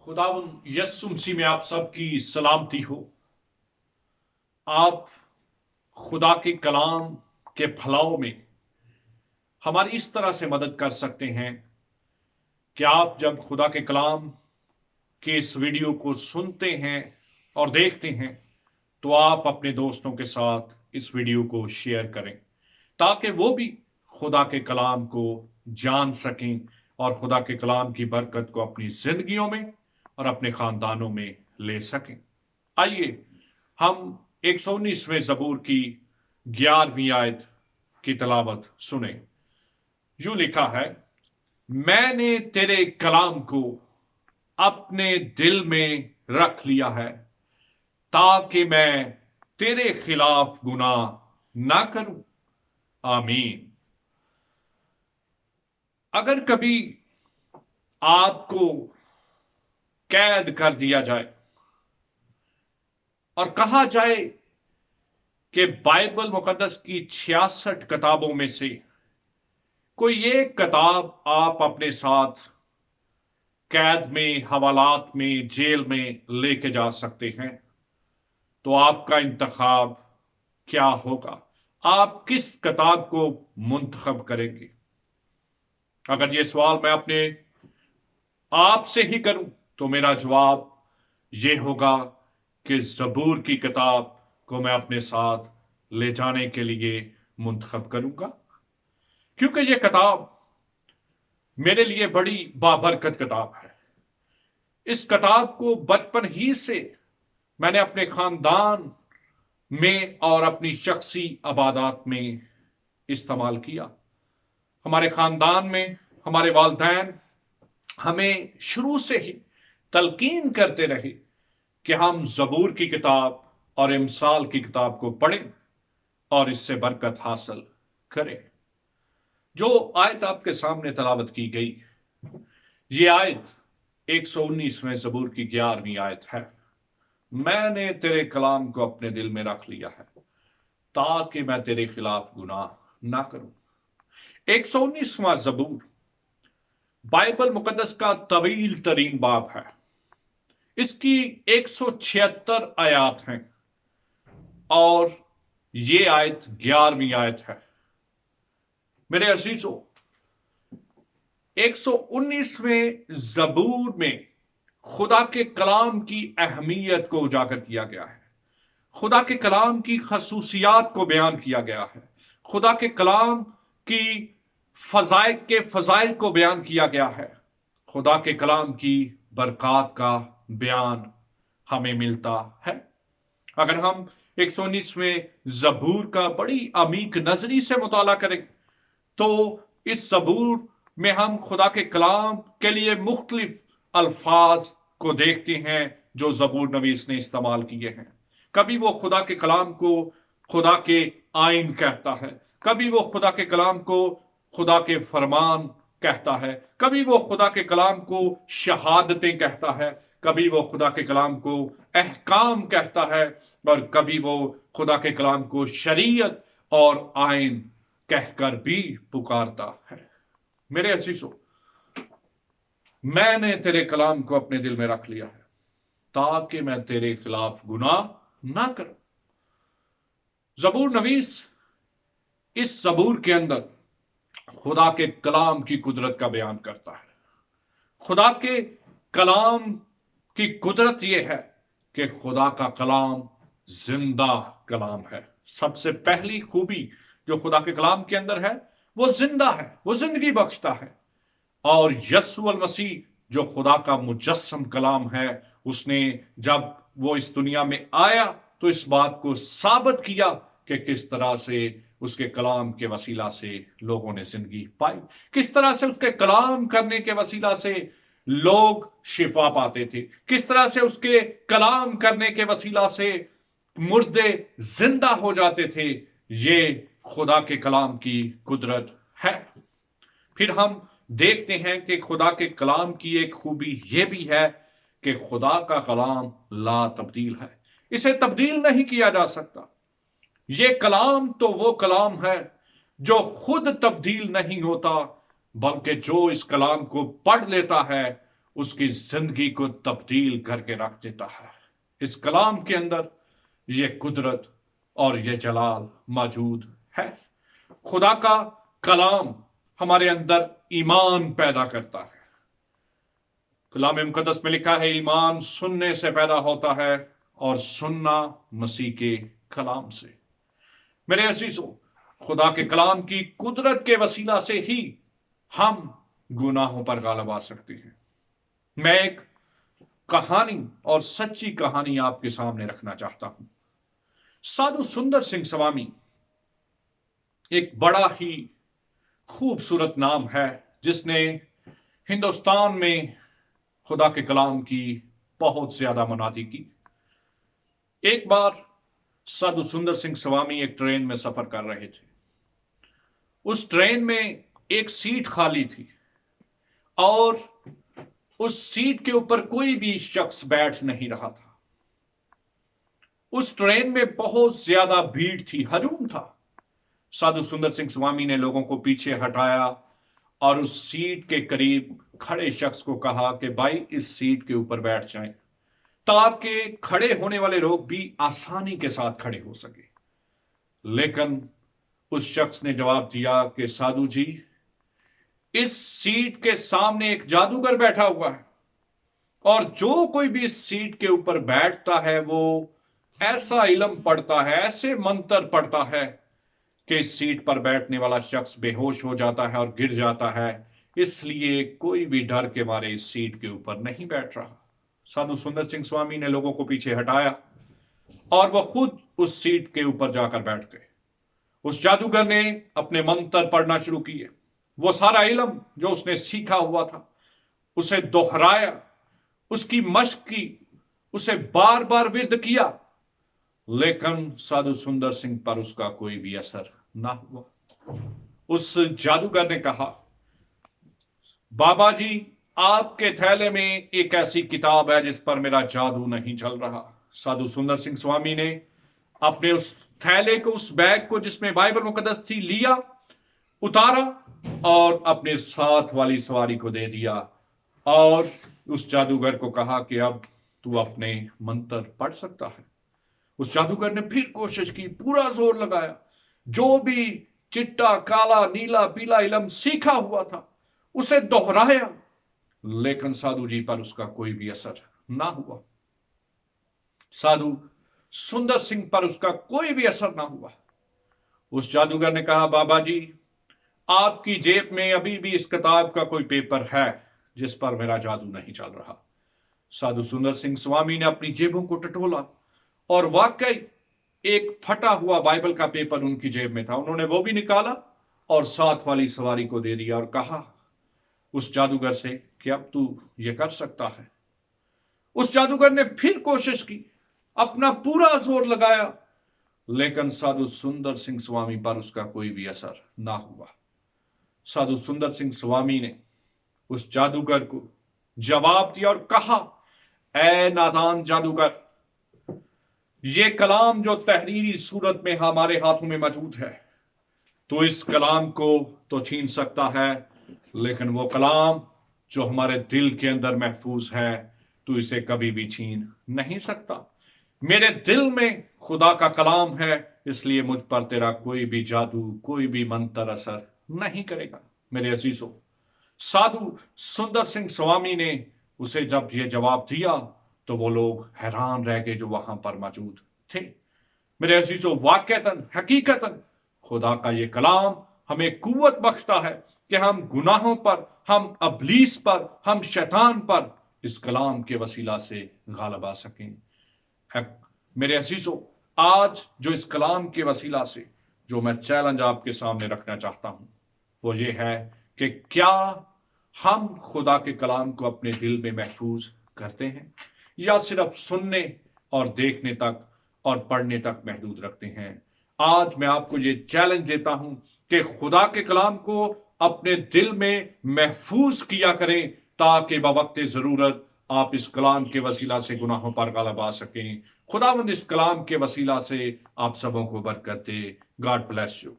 खुदावंद यस्सु मसीह में आप सबकी सलामती हो। आप खुदा के कलाम के फैलाव में हमारी इस तरह से मदद कर सकते हैं कि आप जब खुदा के कलाम के इस वीडियो को सुनते हैं और देखते हैं तो आप अपने दोस्तों के साथ इस वीडियो को शेयर करें ताकि वो भी खुदा के कलाम को जान सकें और खुदा के कलाम की बरकत को अपनी जिंदगियों में और अपने खानदानों में ले सकें। आइए हम 119वें ज़बूर की 11वीं आयत की तलावत सुने। यूं लिखा है, मैंने तेरे कलाम को अपने दिल में रख लिया है ताकि मैं तेरे खिलाफ गुनाह ना करूं। आमीन। अगर कभी आपको कैद कर दिया जाए और कहा जाए कि बाइबल मुकद्दस की 66 किताबों में से कोई एक किताब आप अपने साथ कैद में, हवालात में, जेल में लेके जा सकते हैं, तो आपका इंतखाब क्या होगा? आप किस किताब को मुंतखब करेंगे? अगर ये सवाल मैं अपने आप से ही करूं तो मेरा जवाब ये होगा कि ज़बूर की किताब को मैं अपने साथ ले जाने के लिए मुंतखब करूंगा, क्योंकि ये किताब मेरे लिए बड़ी बाबरकत किताब है। इस किताब को बचपन ही से मैंने अपने खानदान में और अपनी शख्सी इबादत में इस्तेमाल किया। हमारे खानदान में हमारे वालिदैन हमें शुरू से ही तलकीन करते रहे कि हम ज़बूर की किताब और इमसाल की किताब को पढ़ें और इससे बरकत हासिल करें। जो आयत आपके सामने तलावत की गई, ये आयत 119वें ज़बूर की 11वीं आयत है। मैंने तेरे कलाम को अपने दिल में रख लिया है ताकि मैं तेरे खिलाफ गुनाह ना करूं। 119वां ज़बूर बाइबल मुकद्दस का तवील तरीन बाब है। इसकी 176 आयत हैं और ये आयत 11वीं आयत है। मेरे अजीजों, 119वें ज़बूर में खुदा के कलाम की अहमियत को उजागर किया गया है। खुदा के कलाम की खसूसियात को बयान किया गया है। खुदा के कलाम की फजाइल को बयान किया गया है। खुदा के कलाम की बरकत का बयान हमें मिलता है। अगर हम 119वें ज़बूर का बड़ी अमीक नजरी से मुताला करें तो इस ज़बूर में हम खुदा के कलाम के लिए मुख्तलिफ अल्फाज को देखते हैं जो ज़बूर नवीस ने इस्तेमाल किए हैं। कभी वो खुदा के कलाम को खुदा के आइन कहता है, कभी वो खुदा के कलाम को खुदा के फरमान कहता है, कभी वो खुदा के कलाम को शहादतें कहता है, कभी वो खुदा के कलाम को अहकाम कहता है और कभी वो खुदा के कलाम को शरीयत और आइन कहकर भी पुकारता है। मेरे अजीजों, मैंने तेरे कलाम को अपने दिल में रख लिया है ताकि मैं तेरे खिलाफ गुनाह ना करूं। ज़बूर नवीस इस ज़बूर के अंदर खुदा के कलाम की कुदरत का बयान करता है। खुदा के कलाम की कुदरत यह है कि खुदा का कलाम जिंदा कलाम है। सबसे पहली खूबी जो खुदा के कलाम के अंदर है वो जिंदा है, वो जिंदगी बख्शता है। और यस्सु अल मसीह जो खुदा का मुजस्सम कलाम है, उसने जब वो इस दुनिया में आया तो इस बात को साबित किया कि किस तरह से उसके कलाम के वसीला से लोगों ने जिंदगी पाई, किस तरह से उसके कलाम करने के वसीला से लोग शिफा पाते थे, किस तरह से उसके कलाम करने के वसीला से मुर्दे जिंदा हो जाते थे। ये खुदा के कलाम की कुदरत है। फिर हम देखते हैं कि खुदा के कलाम की एक खूबी यह भी है कि खुदा का कलाम ला तब्दील है, इसे तब्दील नहीं किया जा सकता। ये कलाम तो वो कलाम है जो खुद तब्दील नहीं होता, बल्कि जो इस कलाम को पढ़ लेता है उसकी जिंदगी को तब्दील करके रख देता है। इस कलाम के अंदर ये कुदरत और ये जलाल मौजूद है। खुदा का कलाम हमारे अंदर ईमान पैदा करता है। कलाम मुकद्दस में लिखा है, ईमान सुनने से पैदा होता है और सुनना मसीह के कलाम से। मेरे अजीजों, खुदा के कलाम की कुदरत के वसीला से ही हम गुनाहों पर गालिब आ सकते हैं। मैं एक कहानी और सच्ची कहानी आपके सामने रखना चाहता हूं। साधु सुंदर सिंह स्वामी एक बड़ा ही खूबसूरत नाम है जिसने हिंदुस्तान में खुदा के कलाम की बहुत ज्यादा मुनादी की। एक बार साधु सुंदर सिंह स्वामी एक ट्रेन में सफर कर रहे थे। उस ट्रेन में एक सीट खाली थी और उस सीट के ऊपर कोई भी शख्स बैठ नहीं रहा था। उस ट्रेन में बहुत ज्यादा भीड़ थी, हजूम था। साधु सुंदर सिंह स्वामी ने लोगों को पीछे हटाया और उस सीट के करीब खड़े शख्स को कहा कि भाई इस सीट के ऊपर बैठ जाएं, ताकि खड़े होने वाले लोग भी आसानी के साथ खड़े हो सके। लेकिन उस शख्स ने जवाब दिया कि साधु जी, इस सीट के सामने एक जादूगर बैठा हुआ है और जो कोई भी इस सीट के ऊपर बैठता है वो ऐसा इल्म पढ़ता है, ऐसे मंत्र पढ़ता है कि इस सीट पर बैठने वाला शख्स बेहोश हो जाता है और गिर जाता है। इसलिए कोई भी डर के मारे इस सीट के ऊपर नहीं बैठ रहा। साधु सुंदर सिंह स्वामी ने लोगों को पीछे हटाया और वह खुद उस सीट के ऊपर जाकर बैठ गए। उस जादूगर ने अपने मंत्र पढ़ना शुरू किए। वो सारा इल्म जो उसने सीखा हुआ था उसे दोहराया, उसकी मशक की, उसे बार बार विर्द किया, लेकिन साधु सुंदर सिंह पर उसका कोई भी असर ना हुआ। उस जादूगर ने कहा, बाबा जी, आपके थैले में एक ऐसी किताब है जिस पर मेरा जादू नहीं चल रहा। साधु सुंदर सिंह स्वामी ने अपने उस थैले को, उस बैग को जिसमें बाइबल मुकद्दस थी, लिया, उतारा और अपने साथ वाली सवारी को दे दिया और उस जादूगर को कहा कि अब तू अपने मंत्र पढ़ सकता है। उस जादूगर ने फिर कोशिश की, पूरा जोर लगाया, जो भी चिट्टा, काला, नीला, पीला इल्म सीखा हुआ था उसे दोहराया, लेकिन साधु जी पर उसका कोई भी असर ना हुआ। साधु सुंदर सिंह पर उसका कोई भी असर ना हुआ। उस जादूगर ने कहा, बाबा जी, आपकी जेब में अभी भी इस किताब का कोई पेपर है जिस पर मेरा जादू नहीं चल रहा। साधु सुंदर सिंह स्वामी ने अपनी जेबों को टटोला और वाकई एक फटा हुआ बाइबल का पेपर उनकी जेब में था। उन्होंने वो भी निकाला और साथ वाली सवारी को दे दिया और कहा उस जादूगर से कि अब तू ये कर सकता है। उस जादूगर ने फिर कोशिश की, अपना पूरा जोर लगाया, लेकिन साधु सुंदर सिंह स्वामी पर उसका कोई भी असर ना हुआ। साधु सुंदर सिंह स्वामी ने उस जादूगर को जवाब दिया और कहा, ऐ नादान जादूगर, ये कलाम जो तहरीरी सूरत में हमारे हाथों में मौजूद है, तो इस कलाम को तो छीन सकता है, लेकिन वो कलाम जो हमारे दिल के अंदर महफूज है, तो इसे कभी भी छीन नहीं सकता। मेरे दिल में खुदा का कलाम है, इसलिए मुझ पर तेरा कोई भी जादू, कोई भी मंत्र असर नहीं करेगा। मेरे अजीजों, साधु सुंदर सिंह स्वामी ने उसे जब ये जवाब दिया तो वो लोग हैरान रह गए जो वहां पर मौजूद थे। मेरे अजीजों, वाकईतन, हकीकतन खुदा का ये कलाम हमें कुव्वत बख्शता है कि हम गुनाहों पर, हम अबलीस पर, हम शैतान पर इस कलाम के वसीला से गालिब आ सकें। मेरे अजीजों, आज जो इस कलाम के वसीला से जो मैं चैलेंज आपके सामने रखना चाहता हूं वो ये है कि क्या हम खुदा के कलाम को अपने दिल में महफूज करते हैं या सिर्फ सुनने और देखने तक और पढ़ने तक महदूद रखते हैं। आज मैं आपको ये चैलेंज देता हूं कि खुदा के कलाम को अपने दिल में महफूज किया करें ताकि बवक्त जरूरत आप इस कलाम के वसीला से गुनाहों पर गालिब आ सकें। खुदावंद इस कलाम के वसीला से आप सबों को बरकत दे। God bless you.